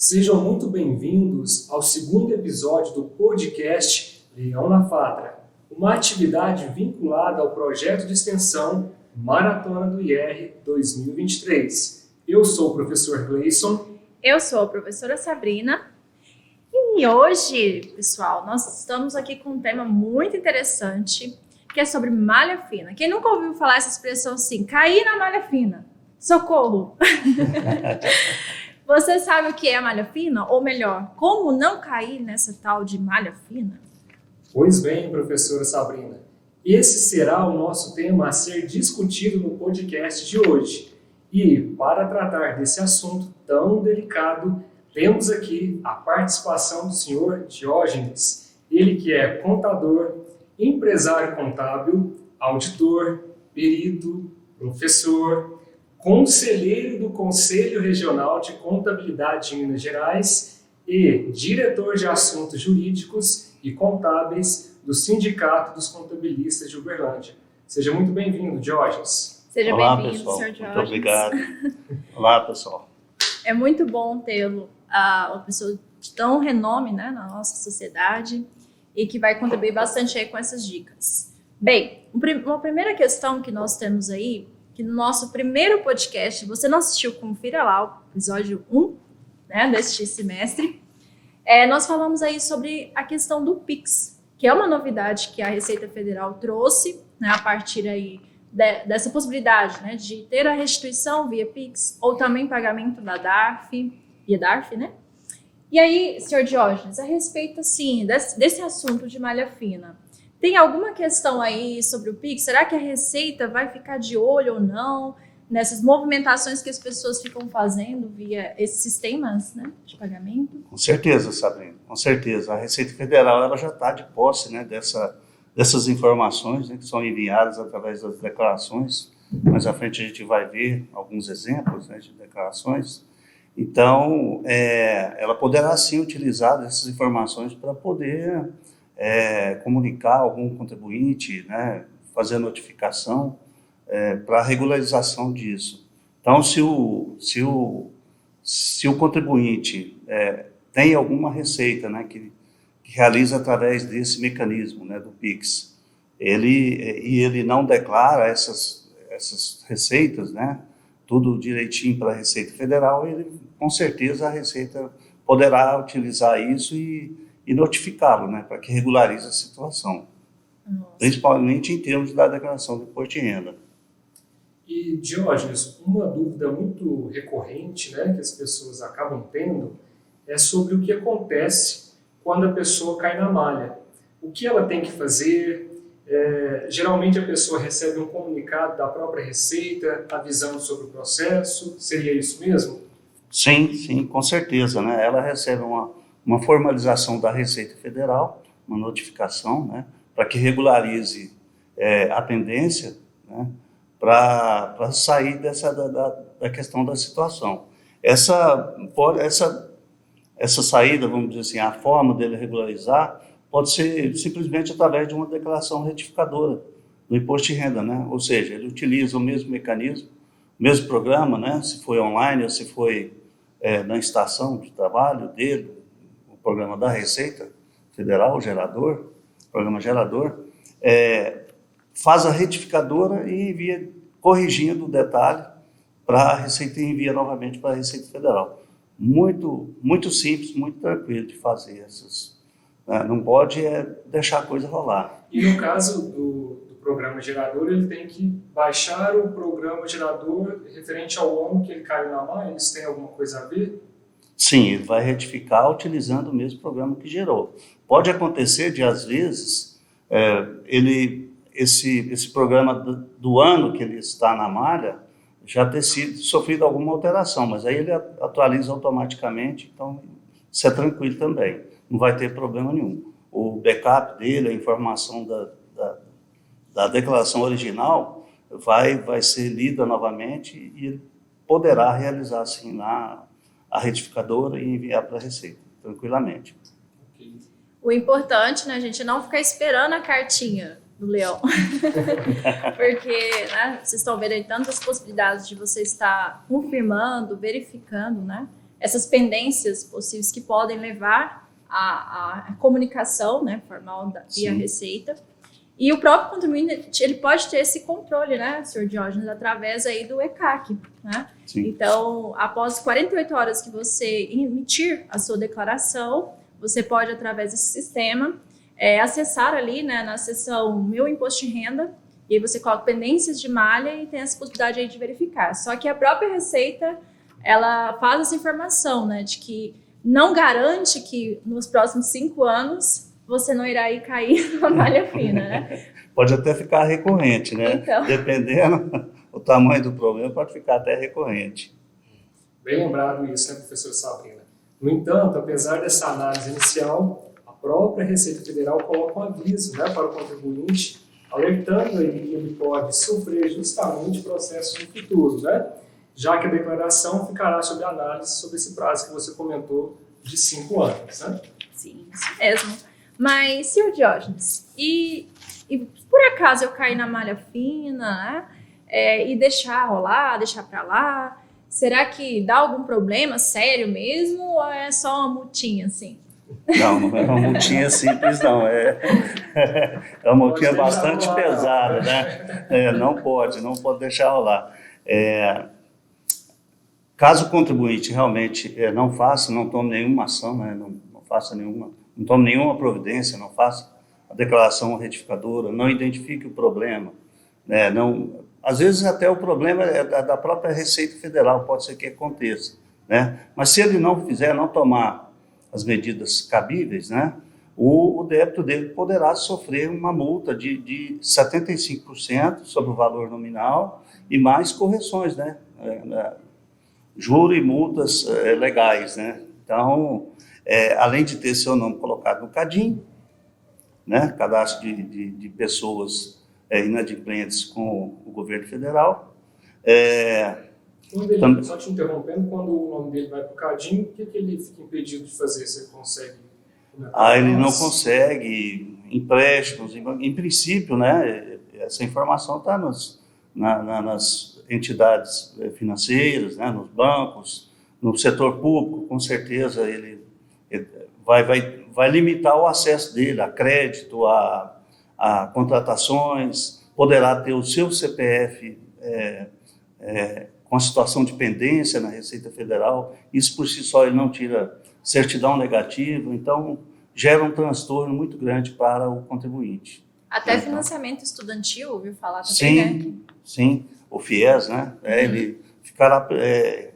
Sejam muito bem-vindos ao segundo episódio do podcast Leão na Fatra, uma atividade vinculada ao projeto de extensão Maratona do IR 2023. Eu sou o professor Gleison. Eu sou a professora Sabrina. E hoje, pessoal, nós estamos aqui com um tema muito interessante, que é sobre malha fina. Quem nunca ouviu falar essa expressão assim, cair na malha fina? Socorro! Você sabe o que é malha fina? Ou melhor, como não cair nessa tal de malha fina? Pois bem, professora Sabrina, esse será o nosso tema a ser discutido no podcast de hoje. E, para tratar desse assunto tão delicado, temos aqui a participação do senhor Diógenes, ele que é contador, empresário contábil, auditor, perito, professor, conselheiro do Conselho Regional de Contabilidade de Minas Gerais e diretor de assuntos jurídicos e contábeis do Sindicato dos Contabilistas de Uberlândia. Seja muito bem-vindo, Diógenes. Seja bem-vindo, pessoal. Sr. Diógenes. Muito obrigado. Olá, pessoal. É muito bom tê-lo, uma pessoa de tão renome, né, na nossa sociedade e que vai contribuir bastante aí com essas dicas. Bem, uma primeira questão que nós temos aí, que no nosso primeiro podcast, você não assistiu, confira lá o episódio 1, né, deste semestre, nós falamos aí sobre a questão do Pix, que é uma novidade que a Receita Federal trouxe, né, a partir aí dessa possibilidade, né, de ter a restituição via Pix ou também pagamento da DARF, via DARF, né? E aí, senhor Diógenes, a respeito, assim, desse assunto de malha fina, tem alguma questão aí sobre o Pix? Será que a Receita vai ficar de olho ou não nessas movimentações que as pessoas ficam fazendo via esses sistemas, né, de pagamento? Com certeza, Sabrina, com certeza. A Receita Federal ela já está de posse, né, dessas informações, né, que são enviadas através das declarações. Mais à frente a gente vai ver alguns exemplos, né, de declarações. Então, ela poderá sim utilizar essas informações para poder comunicar algum contribuinte, né, fazer notificação para a regularização disso. Então, se o contribuinte tem alguma receita, né, que realiza através desse mecanismo, né, do Pix, ele não declara essas receitas, né, tudo direitinho para a Receita Federal, com certeza a Receita poderá utilizar isso e notificá-lo, né, para que regularize a situação. Nossa. Principalmente em termos da declaração do imposto de renda. E, Diógenes, uma dúvida muito recorrente, né, que as pessoas acabam tendo é sobre o que acontece quando a pessoa cai na malha. O que ela tem que fazer? Geralmente a pessoa recebe um comunicado da própria Receita avisando sobre o processo. Seria isso mesmo? Sim, com certeza, né? Ela recebe uma formalização da Receita Federal, uma notificação, né, para que regularize a pendência, né, para sair da questão da situação. Essa saída, vamos dizer assim, a forma dele regularizar pode ser simplesmente através de uma declaração retificadora do imposto de renda, né? Ou seja, ele utiliza o mesmo mecanismo, o mesmo programa, né? Se foi online ou se foi na estação de trabalho dele, o programa da Receita Federal, o programa gerador, faz a retificadora e envia, corrigindo o detalhe, para a Receita e envia novamente para a Receita Federal. Muito, muito simples, muito tranquilo de fazer essas. Não pode deixar a coisa rolar. E no caso do programa gerador, ele tem que baixar o programa gerador referente ao ano que ele caiu na malha? Isso tem alguma coisa a ver? Sim, ele vai retificar utilizando o mesmo programa que gerou. Pode acontecer de, às vezes, esse programa do ano que ele está na malha já ter sofrido alguma alteração, mas aí ele atualiza automaticamente, então isso é tranquilo também, não vai ter problema nenhum. O backup dele, a informação da declaração original vai ser lida novamente e ele poderá realizar assim a retificadora e enviar para a Receita, tranquilamente. Okay. O importante, né, a gente não ficar esperando a cartinha do leão. Porque, né, vocês estão vendo aí tantas possibilidades de você estar confirmando, verificando, né, essas pendências possíveis que podem levar à comunicação, né, formal via Receita. E o próprio contribuinte, ele pode ter esse controle, né, senhor Diógenes, através aí do ECAC, né? Sim. Então, após 48 horas que você emitir a sua declaração, você pode, através desse sistema, acessar ali, né, na seção Meu Imposto de Renda, e aí você coloca pendências de malha e tem essa possibilidade aí de verificar. Só que a própria Receita, ela faz essa informação, né, de que não garante que nos próximos 5 anos você não irá ir cair na malha fina, né? Pode até ficar recorrente, né? Então. Dependendo o tamanho do problema, pode ficar até recorrente. Bem lembrado isso, né, professora Sabrina? No entanto, apesar dessa análise inicial, a própria Receita Federal coloca um aviso, né, para o contribuinte, alertando ele que ele pode sofrer justamente processos no futuro, né? Já que a declaração ficará sob análise sobre esse prazo que você comentou de 5 anos, né? Sim, isso mesmo. Mas, senhor Diógenes, e por acaso eu cair na malha fina, né, e deixar rolar, deixar pra lá, será que dá algum problema sério mesmo ou é só uma multinha assim? Não é uma multinha simples, não. É uma multinha bastante pesada, né? Não pode deixar rolar. Caso o contribuinte realmente não tome nenhuma ação, né, não tome nenhuma providência, não faça a declaração retificadora, não identifique o problema, né, às vezes até o problema é da própria Receita Federal, pode ser que aconteça, né, mas se ele não fizer, não tomar as medidas cabíveis, né, o débito dele poderá sofrer uma multa de 75% sobre o valor nominal e mais correções, né, juros e multas legais, né, então... além de ter seu nome colocado no CADIM, né, cadastro de pessoas inadimplentes com o governo federal. Só te interrompendo, quando o nome dele vai para o CADIM, o que ele fica impedido de fazer? Você consegue comentar? Ele não consegue empréstimos, em princípio, né, essa informação está nas entidades financeiras, né, nos bancos, no setor público, com certeza ele vai limitar o acesso dele a crédito, a contratações, poderá ter o seu CPF com a situação de pendência na Receita Federal, isso por si só ele não tira certidão negativa, então gera um transtorno muito grande para o contribuinte. Até então, financiamento estudantil, ouviu falar também, né? Sim, o FIES, né? Ele ficará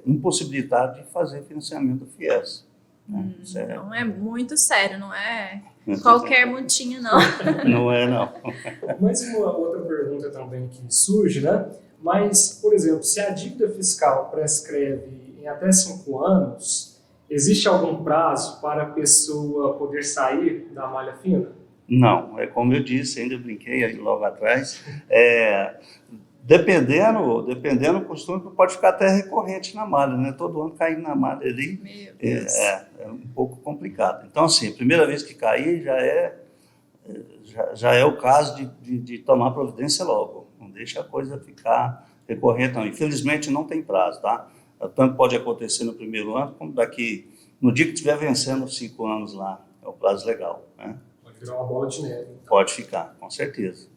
impossibilitado de fazer financiamento do FIES. Não é muito sério, não é qualquer multinha, não. Não é, não. Mas uma outra pergunta também que surge, né? Mas, por exemplo, se a dívida fiscal prescreve em até 5 anos, existe algum prazo para a pessoa poder sair da malha fina? Não, é como eu disse, ainda brinquei aí logo atrás, dependendo do costume, pode ficar até recorrente na malha, né? Todo ano caindo na malha ali é um pouco complicado. Então, assim, a primeira vez que cair já é o caso de tomar providência logo. Não deixa a coisa ficar recorrente, não. Infelizmente não tem prazo, tá? Tanto pode acontecer no primeiro ano, como no dia que estiver vencendo os 5 anos lá, é o prazo legal, né? Pode virar uma bola de neve. Então. Pode ficar, com certeza.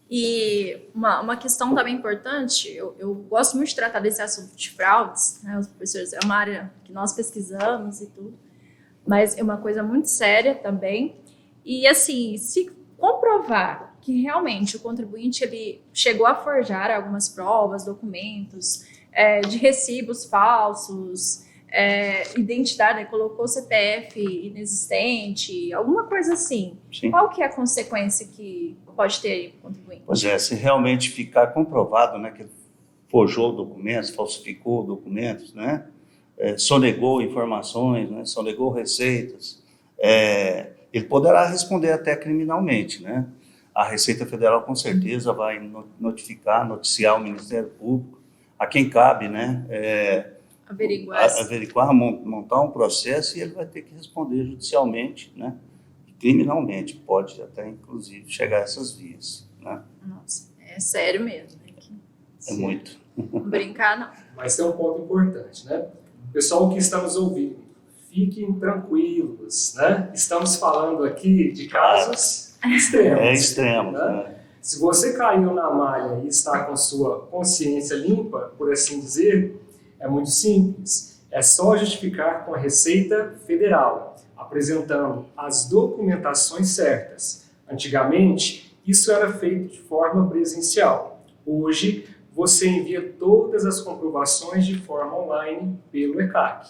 E uma questão também importante, eu gosto muito de tratar desse assunto de fraudes, né? Os professores, é uma área que nós pesquisamos e tudo, mas é uma coisa muito séria também. E assim, se comprovar que realmente o contribuinte ele chegou a forjar algumas provas, documentos, de recibos falsos, identidade, né? Colocou CPF inexistente, alguma coisa assim. Sim. Qual que é a consequência que pode ter aí para o contribuinte? Pois se realmente ficar comprovado, né, que ele forjou documentos, falsificou documentos, né, sonegou informações, né, sonegou receitas, ele poderá responder até criminalmente, né? A Receita Federal com certeza vai noticiar o Ministério Público, a quem cabe, né, averiguar, montar um processo, e ele vai ter que responder judicialmente, né, e criminalmente, pode até inclusive chegar a essas vias, né? Nossa, é sério mesmo. É muito. Não brincar, não. Mas tem um ponto importante, né? Pessoal que está nos ouvindo, fiquem tranquilos, né? Estamos falando aqui de casos extremos. É extremo, né? Se você caiu na malha e está com sua consciência limpa, por assim dizer, é muito simples. É só justificar com a Receita Federal, apresentando as documentações certas. Antigamente, isso era feito de forma presencial. Hoje, você envia todas as comprovações de forma online pelo ECAC.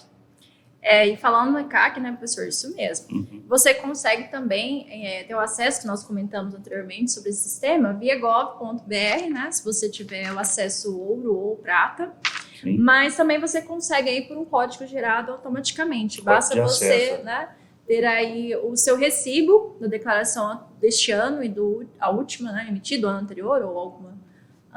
E falando no ECAC, né, professor, isso mesmo. Você consegue também ter o acesso, que nós comentamos anteriormente sobre esse sistema, via gov.br, né, se você tiver o acesso ouro ou prata. Sim. Mas também você consegue aí por um código gerado automaticamente. Basta você, né, ter aí o seu recibo da declaração deste ano e a última, né, emitida, o ano anterior ou alguma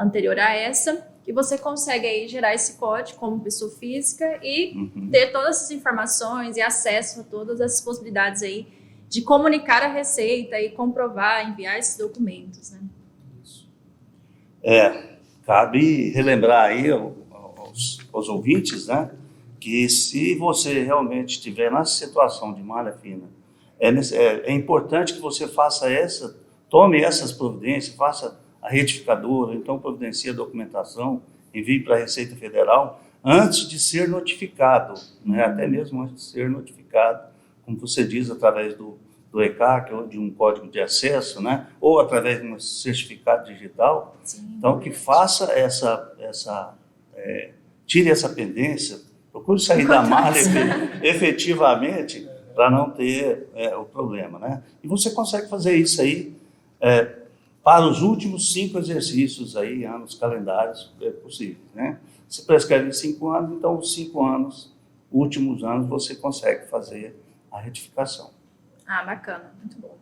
anterior a essa, e você consegue aí gerar esse código como pessoa física e ter todas essas informações e acesso a todas essas possibilidades aí de comunicar a Receita e comprovar, enviar esses documentos, né? Cabe relembrar aí aos ouvintes, né, que se você realmente estiver na situação de malha fina, é importante que você tome essas providências, faça a retificadora, então providencie a documentação, envie para a Receita Federal antes de ser notificado, né? Até mesmo antes de ser notificado, como você diz, através do ECAC ou de um código de acesso, né? Ou através de um certificado digital. Sim, então, que faça tire essa pendência, procure sair da malha efetivamente para não ter o problema, né? E você consegue fazer isso aí para os últimos 5 exercícios aí, anos calendários possíveis, né? Se prescreve 5 anos, então os 5 anos, últimos anos, você consegue fazer a retificação. Bacana, muito bom.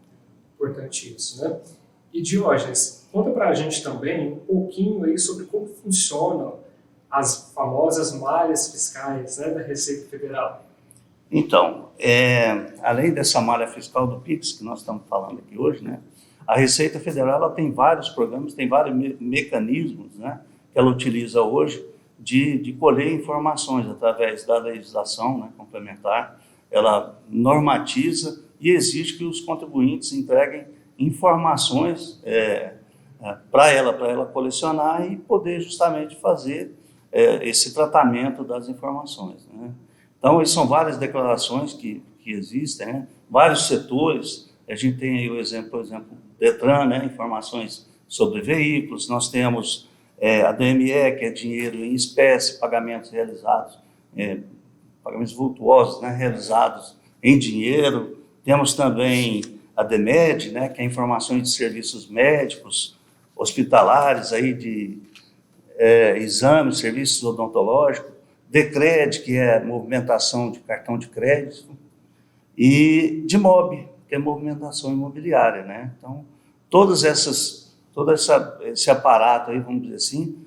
Importante isso, né? E Diógenes, conta para a gente também um pouquinho aí sobre como funcionam as famosas malhas fiscais, né, da Receita Federal. Então, além dessa malha fiscal do PIX, que nós estamos falando aqui hoje, né, a Receita Federal ela tem vários programas, tem vários mecanismos, né, que ela utiliza hoje de colher informações através da legislação, né, complementar. Ela normatiza e exige que os contribuintes entreguem informações para ela colecionar e poder justamente fazer esse tratamento das informações, né? Então, são várias declarações que existem, né? Vários setores. A gente tem aí o exemplo, por exemplo, Detran, né? Informações sobre veículos. Nós temos a DME, que é dinheiro em espécie, pagamentos realizados, pagamentos vultuosos, né? Realizados em dinheiro. Temos também a DEMED, né? Que é informações de serviços médicos, hospitalares, aí de exames, serviços odontológicos, DECRED, que é movimentação de cartão de crédito, e de MOB, que é movimentação imobiliária, né? Então, todo esse aparato aí, vamos dizer assim,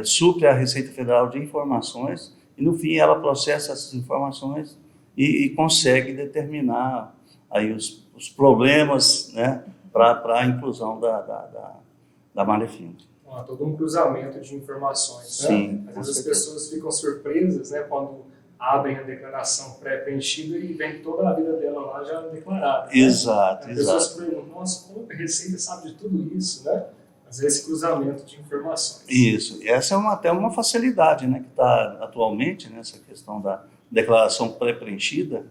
supre a Receita Federal de informações e, no fim, ela processa essas informações e consegue determinar aí os problemas, né, para a inclusão da malha fina. Todo um cruzamento de informações, né? Sim, às vezes as pessoas ficam surpresas, né, quando abrem a declaração pré-preenchida e vem toda a vida dela lá já declarada. Né? Exato, As pessoas perguntam, nossa, como a Receita sabe de tudo isso, né? Mas é esse cruzamento de informações. Isso, e essa é até uma facilidade, né, que está atualmente nessa questão da declaração pré-preenchida.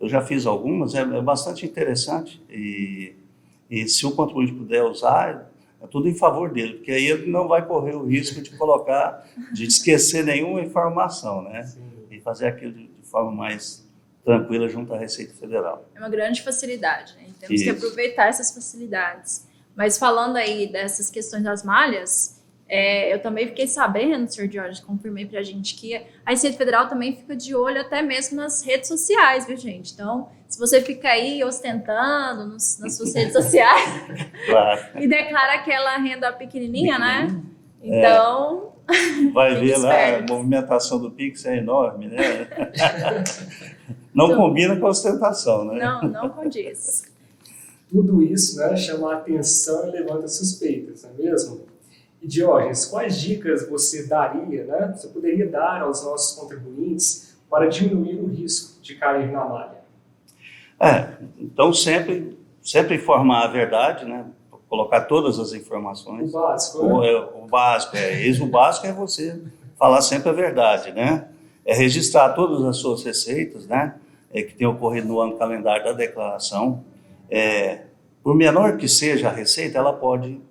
Eu já fiz algumas, é bastante interessante e se o contribuinte puder usar, é tudo em favor dele, porque aí ele não vai correr o risco de esquecer nenhuma informação, né? Sim. E fazer aquilo de forma mais tranquila junto à Receita Federal. É uma grande facilidade, né? Temos que aproveitar essas facilidades. Mas falando aí dessas questões das malhas, eu também fiquei sabendo, Sr. Jorge, confirmei pra gente que a Receita Federal também fica de olho até mesmo nas redes sociais, viu, gente? Então, se você fica aí ostentando nas suas redes sociais claro. e declara aquela renda pequenininha, né? Então... Vai ver lá, a movimentação do Pix é enorme, né? Não combina com a ostentação, né? Não condiz. Tudo isso, né, chama a atenção e levanta suspeitas, não é mesmo? E Diógenes, quais dicas você daria, né? Você poderia dar aos nossos contribuintes para diminuir o risco de cair na malha? Então sempre informar a verdade, né? Colocar todas as informações. O básico, né? O básico é você falar sempre a verdade, né? É registrar todas as suas receitas, né? Que tem ocorrido no ano calendário da declaração. Por menor que seja a receita, ela pode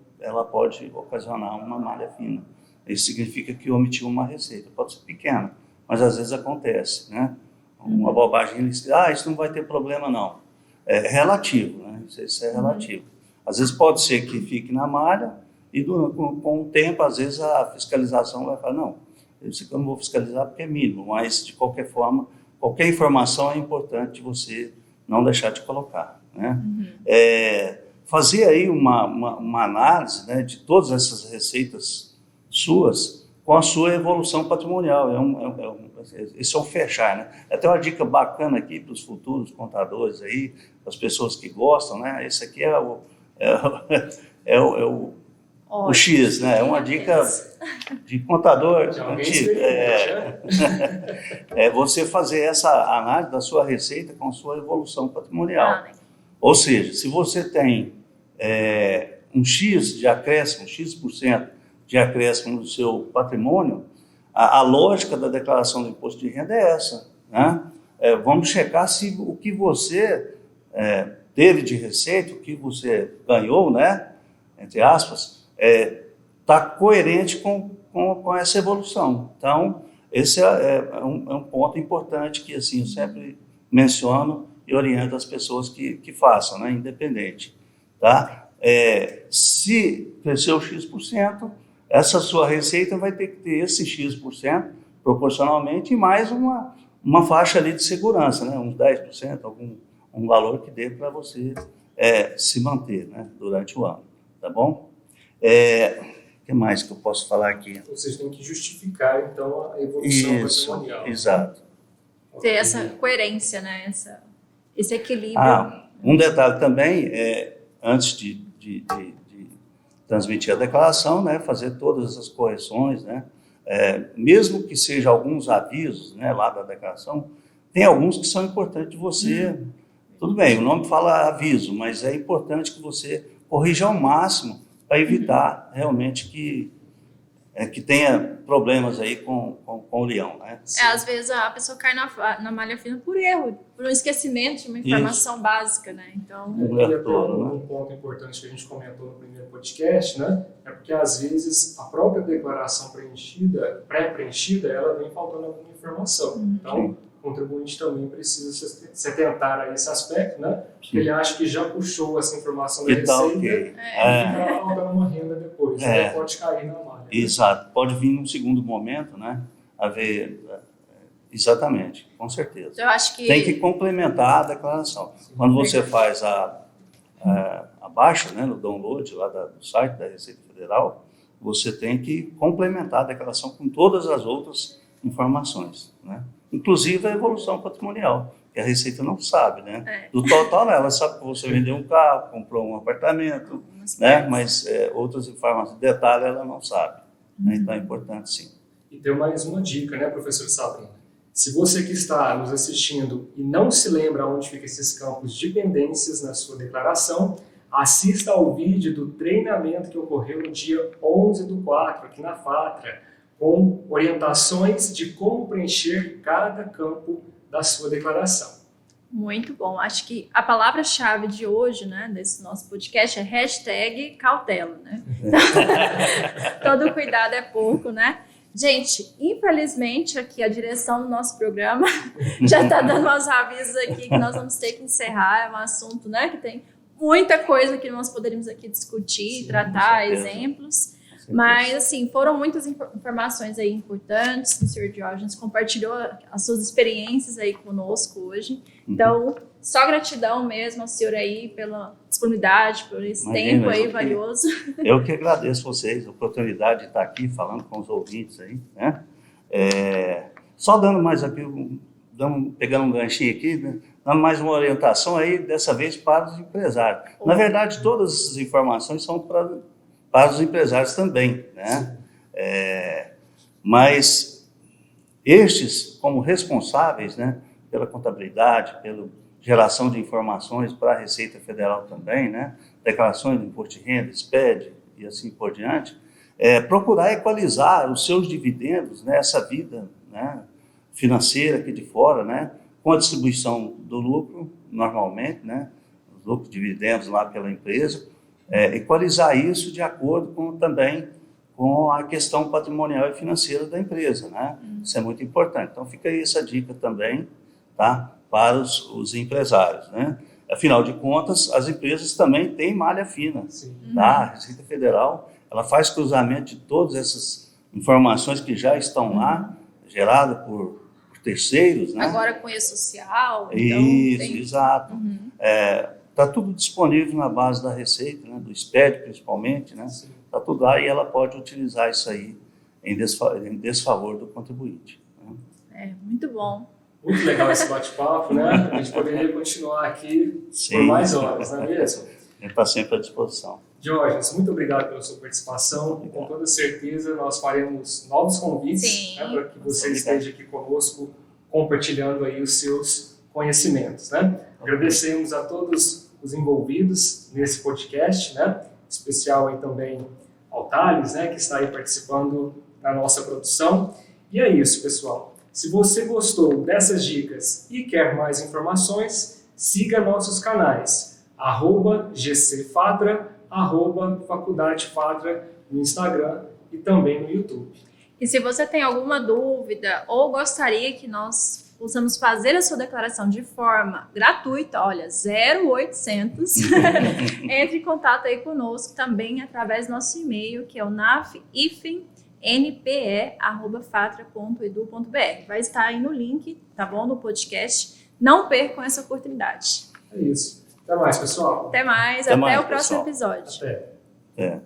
ocasionar uma malha fina. Isso significa que omitiu uma receita. Pode ser pequena, mas às vezes acontece, né? Uma bobagem, isso não vai ter problema não. É relativo, né? Isso é relativo. Às vezes pode ser que fique na malha e com o tempo, às vezes a fiscalização vai falar, não, eu não vou fiscalizar porque é mínimo, mas de qualquer forma, qualquer informação é importante você não deixar de colocar, né? Fazer aí uma análise, né, de todas essas receitas suas com a sua evolução patrimonial. Esse é um fechar, né? Até uma dica bacana aqui para os futuros contadores aí, as pessoas que gostam, né? Esse aqui é o X, né? É uma dica de contador antigo. Você fazer essa análise da sua receita com a sua evolução patrimonial. Ou seja, se você tem um X de acréscimo, um X% de acréscimo no seu patrimônio, a lógica da declaração do imposto de renda é essa, né? Vamos checar se o que você teve de receita, o que você ganhou, né, entre aspas, está coerente com essa evolução. Então, esse é um ponto importante que assim, eu sempre menciono e oriento as pessoas que façam, né, independente. Tá? Se cresceu X%, essa sua receita vai ter que ter esse X% proporcionalmente e mais uma faixa ali de segurança, né, uns 10%, um valor que dê para você se manter, né, durante o ano, tá bom? O que mais que eu posso falar aqui? Vocês têm que justificar, então, a evolução patrimonial. Exato. Ter essa coerência, né, esse equilíbrio. Um detalhe também, antes de transmitir a declaração, né, fazer todas essas correções, né, mesmo que seja alguns avisos, né, lá da declaração, tem alguns que são importantes de você. Tudo bem, o nome fala aviso, mas é importante que você corrija ao máximo para evitar realmente que tenha problemas aí com o leão, né? Às vezes a pessoa cai na malha fina por erro, por um esquecimento de uma informação básica, né? Então, um ponto importante que a gente comentou no primeiro podcast, né? É porque às vezes a própria declaração pré-preenchida, ela vem faltando alguma informação. Então, o contribuinte também precisa se atentar a esse aspecto, né? Porque ele acha que já puxou essa informação da receita e fica faltando uma renda depois, né? Pode cair na malha. Exato, pode vir num segundo momento, né? Exatamente, com certeza. Eu acho que... Tem que complementar a declaração. Quando você faz a baixa, né, no download lá do site da Receita Federal, você tem que complementar a declaração com todas as outras informações, né? Inclusive a evolução patrimonial, que a Receita não sabe, né? Do total, ela sabe que você vendeu um carro, comprou um apartamento, né? Mas outras informações, detalhe, ela não sabe. Né? Então é importante, sim. E tem mais uma dica, né, professor Sabrina? Se você que está nos assistindo e não se lembra onde ficam esses campos de pendências na sua declaração, assista ao vídeo do treinamento que ocorreu no dia 11/4, aqui na FATRA, com orientações de como preencher cada campo da sua declaração. Muito bom. Acho que a palavra-chave de hoje, né, desse nosso podcast é #cautela, né? Todo cuidado é pouco, né? Gente, infelizmente aqui a direção do nosso programa já está dando uns avisos aqui que nós vamos ter que encerrar. É um assunto, né, que tem muita coisa que nós poderíamos aqui discutir, tratar, exemplos. Mas, assim, foram muitas informações aí importantes. O senhor Diógenes compartilhou as suas experiências aí conosco hoje. Então, só gratidão mesmo ao senhor aí pela disponibilidade, por esse tempo aí valioso. Eu que agradeço vocês, a oportunidade de estar aqui falando com os ouvintes aí, né? Só dando mais aqui, pegando um ganchinho aqui, né? Dando mais uma orientação aí, dessa vez para os empresários. Na verdade, todas essas informações são para os empresários também, né? Mas Estes, como responsáveis, né, pela contabilidade, pela geração de informações para a Receita Federal também, né, declarações de imposto de renda, SPED e assim por diante, procurar equalizar os seus dividendos nessa vida, né, financeira aqui de fora, né, com a distribuição do lucro, normalmente, né, os lucros dividendos lá pela empresa, equalizar isso de acordo também com a questão patrimonial e financeira da empresa, né? Isso é muito importante. Então fica aí essa dica também, tá, para os empresários, né? Afinal de contas, as empresas também têm malha fina, tá? A Receita Federal, ela faz cruzamento de todas essas informações que já estão lá, geradas por terceiros, né? Agora com e-social. Isso, então exato. Está tudo disponível na base da Receita, né? Do SPED principalmente, né? Está tudo lá e ela pode utilizar isso aí em desfavor do contribuinte. Né? Muito bom. Muito legal esse bate-papo, né? A gente poderia continuar aqui por mais horas, não é mesmo? A gente está sempre à disposição. Diógenes, muito obrigado pela sua participação e com toda certeza nós faremos novos convites, né, para que você esteja aqui conosco compartilhando aí os seus conhecimentos, né? Agradecemos a todos os envolvidos nesse podcast, né? Em especial aí também ao Thales, né, que está aí participando da nossa produção. E é isso, pessoal. Se você gostou dessas dicas e quer mais informações, siga nossos canais, @GCFadra, @Faculdade Fadra no Instagram e também no YouTube. E se você tem alguma dúvida ou gostaria que nós possamos fazer a sua declaração de forma gratuita, olha, 0800, entre em contato aí conosco também através do nosso e-mail, que é o npe@fatra.edu.br. Vai estar aí no link, tá bom, no podcast. Não percam essa oportunidade. É isso. Até mais, pessoal. Até mais, até o próximo episódio. Até.